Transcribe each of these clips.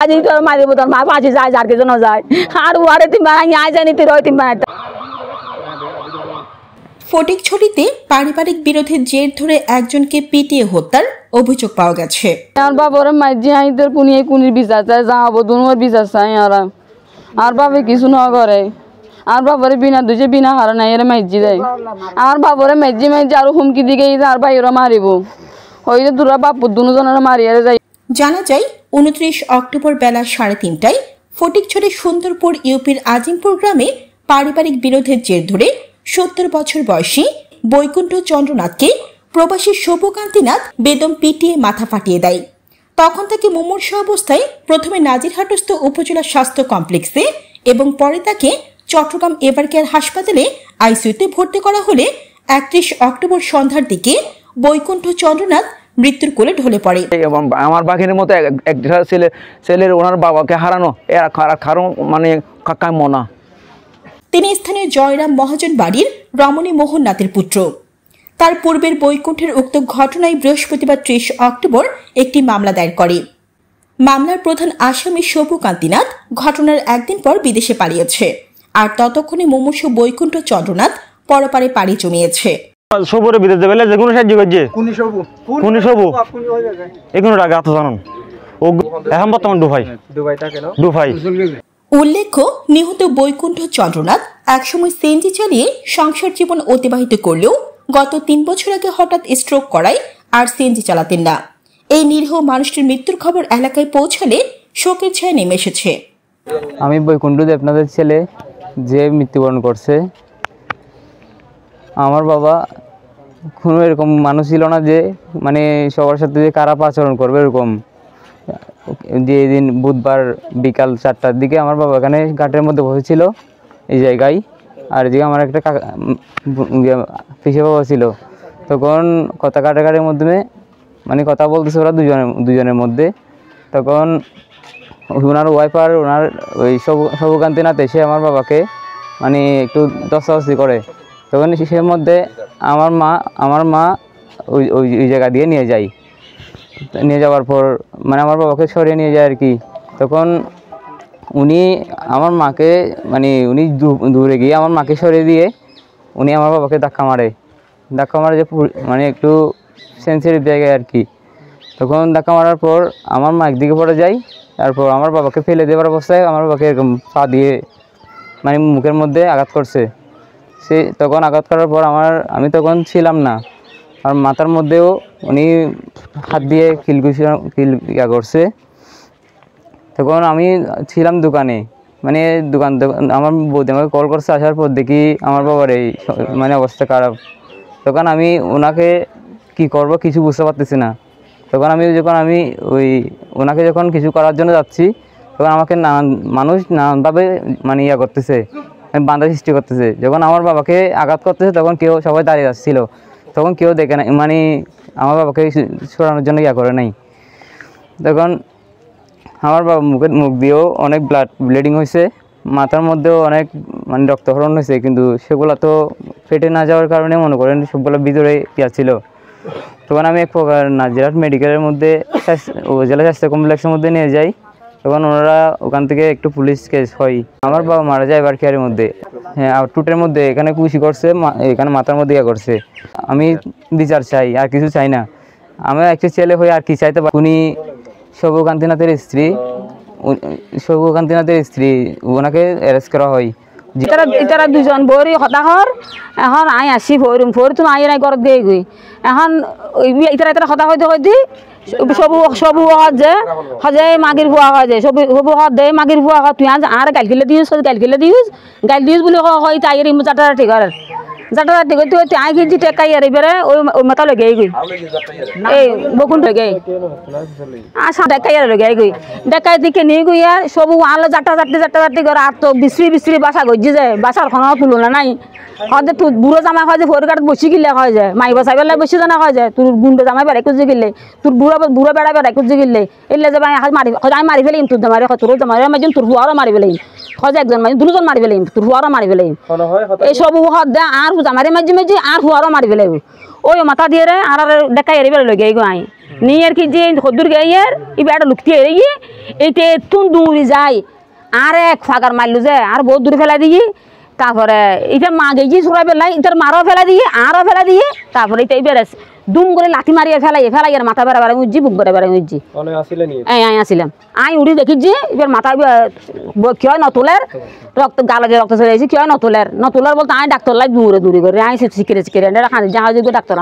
বাজি তো মারিব তোর মা বাজি যায় যার কিছু না যায় আর ওয়ারে তিনবার আই জানি তুই রয় তিনবার ফটিকছড়িতে পারিবারিক বিরোধের জের ধরে একজনকে পিটিয়ে হত্যার অভিযোগ পাওয়া গেছে। আর বাবার মাইজি আইদের কুনিয়ে কুনির বিচার চাই যাবো দুনোর বিচার চাই আর বাবা কিছু না করে আর বাবারে বিনা দুজে বিনা হারা নাই এর মাইজি দেয় আমার বাবারে মাইজি আর হুমকি দিকে আর বাইরে মারিব ওই যে দুরা বাপ দুজনের মারিয়ে যায়। জানা যায় 29 অক্টোবর বেলা 3:30টায় ফটিকছড়ি সুন্দরপুর ইউপির আজিমপুর গ্রামে পারিবারিক বিরোধের জের ধরে 70 বছর বয়সী বৈকুণ্ঠ চন্দ্রনাথকে প্রবাসী শুভকান্তিনাথ বেদম পিটিয়ে মাথা ফাটিয়ে দেয়। তখন তাকে মুমূর্ষু অবস্থায় প্রথমে নাজিরহাটস্থ উপজেলা স্বাস্থ্য কমপ্লেক্সে এবং পরে তাকে চট্টগ্রাম এভারকেয়ার হাসপাতালে আইসিইউতে ভর্তি করা হলে 31 অক্টোবর সন্ধ্যার দিকে বৈকুণ্ঠ চন্দ্রনাথ মৃত্যুর কোলে ঢলে পড়ে। আমার বাঘের মতো একটা ছেলের ওনার বাবাকে হারানো মানে কাম্য না। তিনি স্থানীয় জয়রাম মহাজন বাড়ির রমণী মোহন নাথের পুত্র। তার পূর্বের বৈকুণ্ঠের উক্ত ঘটনায় বৃহস্পতিবার 30 অক্টোবর একটি মামলা দায়ের করে। মামলার প্রধান আসামি শুভকান্তিনাথ ঘটনার একদিন পর বিদেশে পালিয়েছে আর ততক্ষণে মুমূর্ষু বৈকুণ্ঠ চন্দ্রনাথ পরপারে পাড়ি জমিয়েছে। সবরে বিদেশ দেবে যে কোনো সাহায্য করছে কোনি সবু এগুলো টাকা এত জানুন ও এখন বর্তমান দুবাই। উল্লেখ্য নিহত বৈকুণ্ঠ চন্দ্রনাথ একসময় সিএনজি চালিয়ে সংসার জীবন অতিবাহিত করলেও গত 3 বছর আগে হঠাৎ স্ট্রোক করায় আর সিএনজি চালাতেন না। এই নিরীহ মানুষটির মৃত্যুর খবর এলাকায় পৌঁছালে শোকের ছায়া নেমে এসেছে। আমি বৈকুণ্ঠ দেবনাথের ছেলে যে মৃত্যুবরণ করছে। আমার বাবা কোনো এরকম মানুষ ছিল না যে মানে সবার সাথে যে খারাপ আচরণ করবে এরকম। যে দিন বুধবার বিকাল 4টার দিকে আমার বাবা এখানে ঘাটের মধ্যে বসেছিল এই জায়গায়, আর এদিকে আমার একটা পিসে বাবা ছিল। তখন কথা কাটাকাটির মাধ্যমে মানে কথা বলতেছে ওরা দুজনের মধ্যে। তখন ওনার ওয়াইফ আর ওনার ওই শুভকান্তিনাথ এসে আমার বাবাকে মানে একটু দস্তাদস্তি করে। তখন সে মধ্যে আমার মা ওই জায়গা দিয়ে নিয়ে যায়। নিয়ে যাওয়ার পর মানে আমার বাবাকে সরিয়ে নিয়ে যায় আর কি। তখন উনি আমার মাকে মানে উনি দূরে গিয়ে আমার মাকে সরিয়ে দিয়ে উনি আমার বাবাকে ধাক্কা মারে যে মানে একটু সেন্সিটিভ জায়গায় আর কি। তখন ধাক্কা মারার পর আমার মা একদিকে পড়ে যায়। তারপর আমার বাবাকে ফেলে দেওয়ার অবস্থায় আমার বাবাকে এরকম পা দিয়ে মানে মুখের মধ্যে আঘাত করছে। তখন আঘাত করার পর আমি তখন ছিলাম না, আর মাথার মধ্যেও উনি হাত দিয়ে খিল করছে। তখন আমি ছিলাম দোকানে, মানে দোকান আমার বৌদি আমাকে কল করছে। আসার পর দেখি আমার বাবার এই মানে অবস্থা খারাপ। তখন আমি ওনাকে কি করব কিছু বুঝতে পারতেছি না। তখন আমি ওনাকে যখন কিছু করার জন্য যাচ্ছি, তখন আমাকে মানুষ নানানভাবে মানে করতেছে, বাধা সৃষ্টি করতেছে। যখন আমার বাবাকে আঘাত করতেছে তখন সবাই দাঁড়িয়ে যাচ্ছিল, তখন কেউ দেখে নাই, মানে আমার বাবাকে সরানোর জন্য করে নাই। তখন আমার বাবা মুখ দিয়েও অনেক ব্লিডিং হয়েছে, মাথার মধ্যেও অনেক মানে রক্তক্ষরণ হয়েছে, কিন্তু সেগুলো তো ফেটে না যাওয়ার কারণে মনে করেন সবগুলো ভিতরে ছিল। তখন আমি এক প্রকার নাজিরহাট মেডিকেলের মধ্যে জেলা স্বাস্থ্য কমপ্লেক্সের মধ্যে নিয়ে যাই। তখন ওনারা ওখান থেকে একটু পুলিশ কেস হয়। আমার বাবা মারা যায় এভারকেয়ারের মধ্যে, হ্যাঁ আউটটুটের মধ্যে। এখানে কুশি করছে, এখানে মাথার মধ্যে করছে। আমি বিচার চাই, আর কিছু চাই না। আমি একটা ছেলে হয়ে আর কি চাইতে পারি। উনি শুভকান্তিনাথের স্ত্রী, ওনাকে অ্যারেস্ট করা হয়। ইতারা দুজন বৌরি হতাহর এখন আই আসি ভৈরম তুমি আই নাই ঘরত দিয়ে গই এখন ইতারা হতা হইতে সবু হজে মাগির ভুয়া হয় যে সবু দে মাগির ভুয়া হয় তুই আর গাল খেলে দিস বুলি হয় তাই চাটা ঠিক আর যাটা ঠিক তুই আই গিয়ে টেকাই আর এবারে ওই মাথা লগে গই এই বকুন লগে আসা দেখাই আর লগে গই দেখাই দিকে নিয়ে গই আর সবু আলো জাটা করে আর তো বিশ্রী বাসা গজি যায়, বাসার কোনো তুলনা নাই। হয়তো তুই বুড়ো জামাই হয় যে ভোর কাঠ বসি গিলে হয় যায়, মাই বসাই বেলা বসি জানা হয় যায়, তোর গুন্ড জামাই বেড়াই খুঁজে গিলে, তোর বুড়ো বেড়া বেড়াই খুঁজে গিলে এলে যাবে আমি মারি ফেলিম তোর জামাই তোর জামাই মাঝে তোর হুয়ারও মারি ফেলিম, হজে একজন মাঝে দুজন মারি ফেলিম, তোর হুয়ারও মারি ফেলিম। এই সব হদ দে আর জামারে মাঝে আর হুয়ারও মারি ফেলাই ওই মাথা দিয়ে আর দেখাই এরি বেড়ে লগে আই নিয়ে কি যে হদ্দুর গাইয়ের এবার একটা লুকতি এড়িয়ে এইটা তুন দূরে যায় আর এক ফাঁকার মারলু যে আর বহুত দূরে ফেলা দিয়ে তারপরে এটা মা গেছি ছোড়া ফেলাই এটার মারও ফেলা দিয়ে আরও ফেলা দিয়ে তারপরে এটা এবার দুম করে লাঠি মারিয়ে ফেলাই আর মাথা বেড়া বেড়া উঠছি বুক বেড়া বেড়া উঠছি আসিলাম আই উড়ি দেখিছি এবার মাথা কি হয় নতুলের রক্ত গালে রক্ত চলে যাইছি কি হয় নতুলের বলতে আই ডাক্তার লাই দূরে দূরে করে আই শিখে খাঁদি যাওয়া যোগ্য ডাক্তার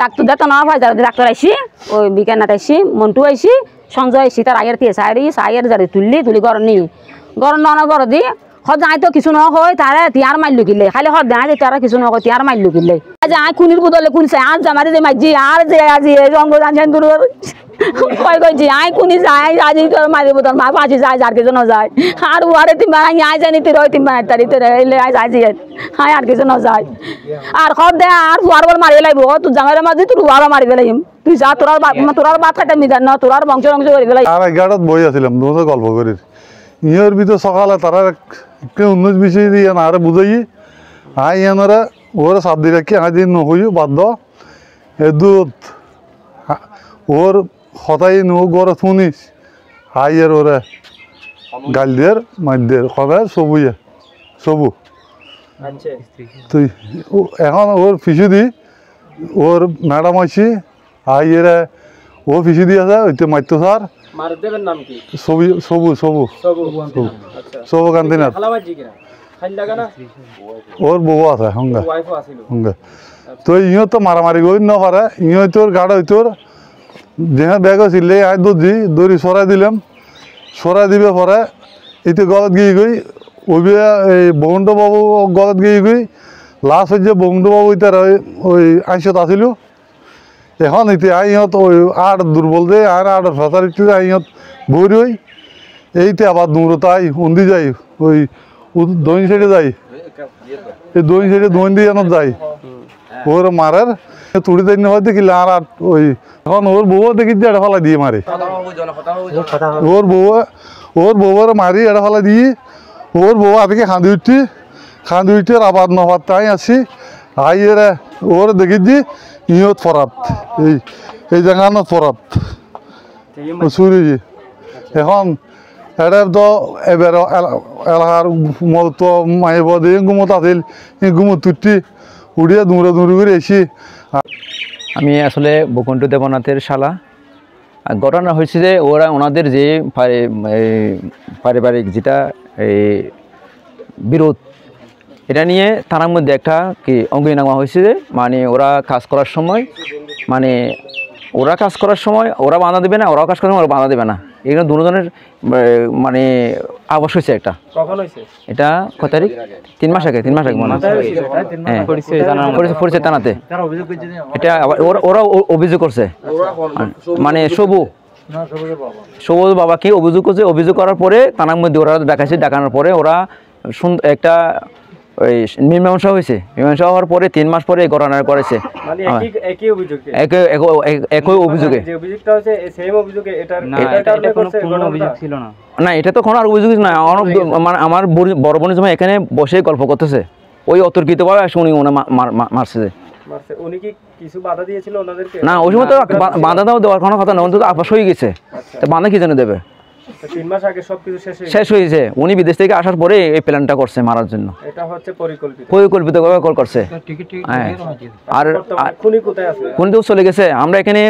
ডাক্তার দেখতো না ভাই ডাক্তার আইসি ওই বিজ্ঞানাথ আইসি মন্টু আইসি সঞ্জয় আইসি তার আগের দিয়ে সাইয়ের যারে তুলি গরম নি গরম না গরম দি যাই তো কিছু না হয় তারা তিয়ার মারলু কিলে খালি যাই তারা কিছু না হয় তিয়ার মারলু কিলে আজ আই খুনির বদলে খুনছে আর জামারি যে মারজি আর যে আজি জঙ্গ জানছেন দূর কয় কইছি আই খুনি যাই আজি তোর মারিব তোর মা পাঁচি যায় যার কিছু না যায় আর ওয়ারে তিনবার আই জানি তোর ওই তিনবার তারিতে এলে আজ আজি আই আর কিছু না যায় আর খব দে আর ফুয়ার বল মারি লাইব তুই জামারে মারজি তুই ওয়ারা মারিবে লাইম তুই যা তোরার বাত খাইতে মিদান না তোরার বংশ করে লাই আর 11টাত বই আছিলাম দুটো গল্প করি ইয়ের ভিতর সকালে তারা একটু 19 বিষয় দিয়ে না আরে বুঝাই আই এনারা ওরা সাত দিয়ে রাখি আজ দিন নহই বাধ্য এদুত ওর হতাই নো গড়ে শুনিস আই এর ওরে গালদের মাইদের সদায় সবু তুই এখন ওর ফিসু দি ওর ম্যাডাম আইসি আই এরা ও ফিসু দিয়ে আছে ওইতে মাইতো স্যার সবু কান্তিনাথ ওর বউ আছে সঙ্গে তো ইও তো মারামারি করি না পারে ইও তোর গাড় তোর যে ব্যাগ ছিল আই দড়ি সরাই দিলাম সরাই দিবে পরে এতে গলত গিয়ে গই ওই এই বঙ্গবন্ধু বাবু গলত গিয়ে গই লাস্ট হচ্ছে বঙ্গবন্ধু বাবু তার ওই আইসত আসিল এখন এতে আইহত ওই আর দুর্বল দেয় আর ফেসারিটি আইহত বই ওই এইতে আবার দূরত আই উন্দি যাই ওই দইন সাইডে যাই এই দইন সাইডে দইন দিয়ে যাই ওর মারার তুড়ি দেয় হয় দেখিলে আর ওই এখন ওর বউ দেখি যে এটা ফালা দিয়ে মারে ওর বউয়ের মারি এটা ফালা দিয়ে ওর বউ আদিকে খাঁদি উঠতে আবার নবার তাই আসি আই এরা ওর দেখি দি ইয়ত ফরাত এই জায়গানত ফরাত চুরি এখন এটা তো এবার এলাকার মতো মাইব দিয়ে গুমত আছিল এই গুমত তুটি উড়িয়ে দৌড়ে করে এসি আমি আসলে বৈকুণ্ঠ দেবনাথের শালা ঘটনা হয়েছে যে ওনাদের যে পারিবারিক যেটা এই বিরোধ এটা নিয়ে থানার মধ্যে একটা কি অঙ্গি নেওয়া হয়েছে যে মানে ওরা কাজ করার সময় ওরা বাধা দেবে না ওরাও কাজ করার সময় ওরা বাধা দেবে না এগুলো দুজনের মানে আবাস হয়েছে একটা এটা কত তারিখ 3 মাস আগে মনে হয় হ্যাঁ পরিচয় জানাতে এটা ওরা অভিযোগ করছে মানে সবুজ বাবাকে অভিযোগ করছে অভিযোগ করার পরে থানার মধ্যে ওরা দেখানোর পরে ওরা একটা ওই মীমাংসা হয়েছে মীমাংসা হওয়ার পরে 3 মাস পরে এই ঘটনা করেছে একই অভিযোগে না এটা তো কোনো আর অভিযোগ না আমার বড় বোনের সময় এখানে বসে গল্প করতেছে ওই অতর্কিত ভাবে উনি মারছে না ওই সময় তো বাধা দেওয়ার কোনো কথা না অন্তত আপস হয়ে গেছে বাধা কি জন্য দেবে 3 মাস আগে সবকিছু শেষ হয়েছে উনি বিদেশ থেকে আসার পরে এই প্ল্যানটা করছে মারার জন্য এটা হচ্ছে পরিকল্পিতভাবে করছে আর খুনি তো চলে গেছে আমরা এখানে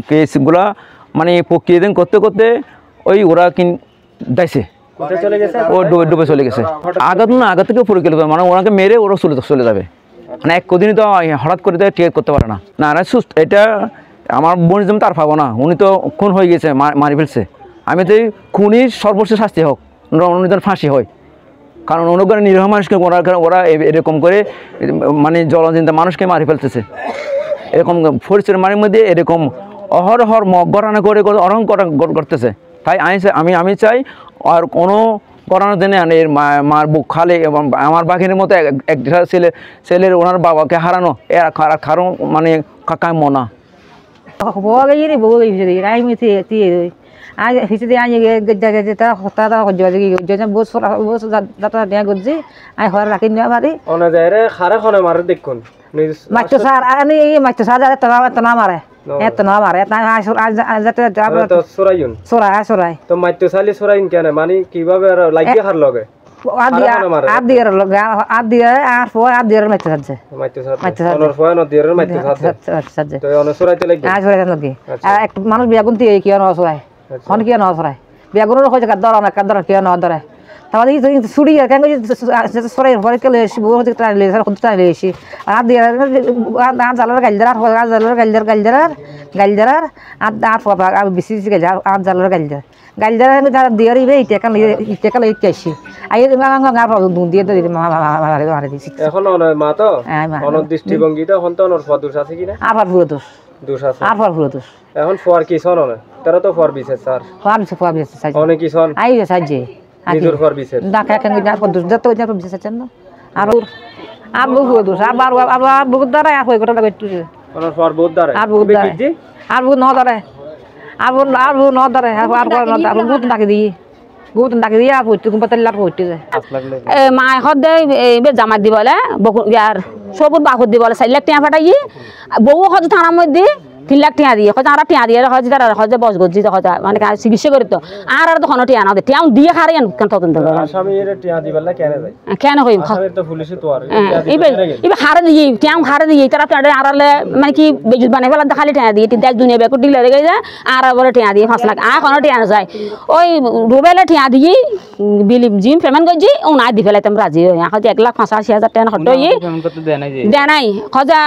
কেসগুলা মানে প্রক্রিয়া করতে করতে ওই ওরা দাইছে ও ডুবে চলে গেছে আঘাত থেকে পরিকল্পিত মানে ওনাকে মেরে ওরা চলে যাবে মানে এক কদিনই তো হঠাৎ করে টিকেট করতে পারে না এটা আমার বোন যেমন তার পাবো না উনি তো খুন হয়ে গেছে মারি ফেলছে আমি তো খুনির সর্বোচ্চ শাস্তি হোক ফাঁসি হয় কারণ অনুগ্রহ নিরীহ মানুষকে ওরা এরকম করে মানে জলচিন্তা মানুষকে মারি ফেলতেছে এরকম ফরিস্টের মারির মধ্যে এরকম অহরহর ঘটনা করে অরহং করতেছে তাই আমি চাই আর কোনো করানোর জন্য মার বুক খালে এবং আমার বাঘিনের মতো একটা ছেলের ওনার বাবাকে হারানো কারণ মানে কাম্য না আজ হিসেবে আজ যেটা হঠাৎ বস যাত্রা দেয়া করছি আই হর রাখি নেওয়া পারি অনা যায় রে খারা খনে মারে দেখুন মাইতো স্যার আনি মাইতো স্যার যারা তনা মারে এত না মারে তাই যাতে তো সরাইন সরাই তো মাইতো চাইলে সরাইন কেন মানে কিভাবে আর লাগিয়ে হার লগে আদিয়ার মাইতে সাজে মাইতো সাথে অনর ফয় ন দিয়ার মাইতো সাথে তো অনর সরাইতে লাগবে সরাইতে লাগবে এক মানুষ বেগুন দিয়ে কি আর সরাই কোন কি আর সরাই বেগুনের হয়ে যায় কাদর কি আর ধরে তাহলে এই ছুরি কেন সরাই ঘরে কেলে এসে বউ হতে টাইলে টাইলে এসে আর দিয়ে জালার গালদার আর বেশি আর জালার গালদার দিয়ে ইটেকাল ইটেছি আই দুন দিয়ে মারে দিছি এখন মা তো অনর দৃষ্টিভঙ্গি তো এখন তো অনর ফদুস আছে কিনা আর পুরো দোষ আছে আর পুরো দোষ এখন ফর কি সন না তারা তো ফর বিছে স্যার ফর বিছে সাইজ অনেক কি সন আই সাইজে নিজের ফর বিছে দেখা কেন না দোষ যত যা বিছে চান না আর বহু দোষ আর বহুত দ্বারা আর হই কথা কইতে অনর ফর বহুত দ্বারা আর বহুত দ্বারা আর বহুত ন দ্বারা আর বহুত ন দ্বারা আর বহুত ডাকি দি বহুত ডাকি দি আর হইতে কুম পাতলা হইতে যায় এ মা হদে বে জামা দি বলে বকু ইয়ার সবুত বাকু দি বলে 4 লাখ টাকা ফাটাই বউ হদ থানার মধ্যে 3 লাখ টাকা দিয়ে হয়তো আর টাকা দিয়ে হয়তো তারা হয়তো বস গজি হয়তো মানে চিকিৎসা করে তো আর তখন টাকা না দে টাকা দিয়ে খারে কেন তদন্ত করে আসামি এর টাকা দিবালা কেন যায় কেন হই আসামি তো পুলিশে তো আর ইবে হারে দিয়ে টাকা হারে দিয়ে তারা টাকা আরলে মানে কি বেজুত বানাই ফেলা খালি টাকা দিয়ে দেশ দুনিয়া বেকু দিলে রে যায় আর বলে টাকা দিয়ে 5 লাখ আর কোন টাকা যায় ওই রুবেলে টাকা দিয়ে বিলিম জিম পেমেন্ট গজি ও না দি ফেলাইতাম রাজি হই এখন 1,85,000 টাকা খরচ হই পেমেন্ট করতে দেয় না যে দেয় নাই খজা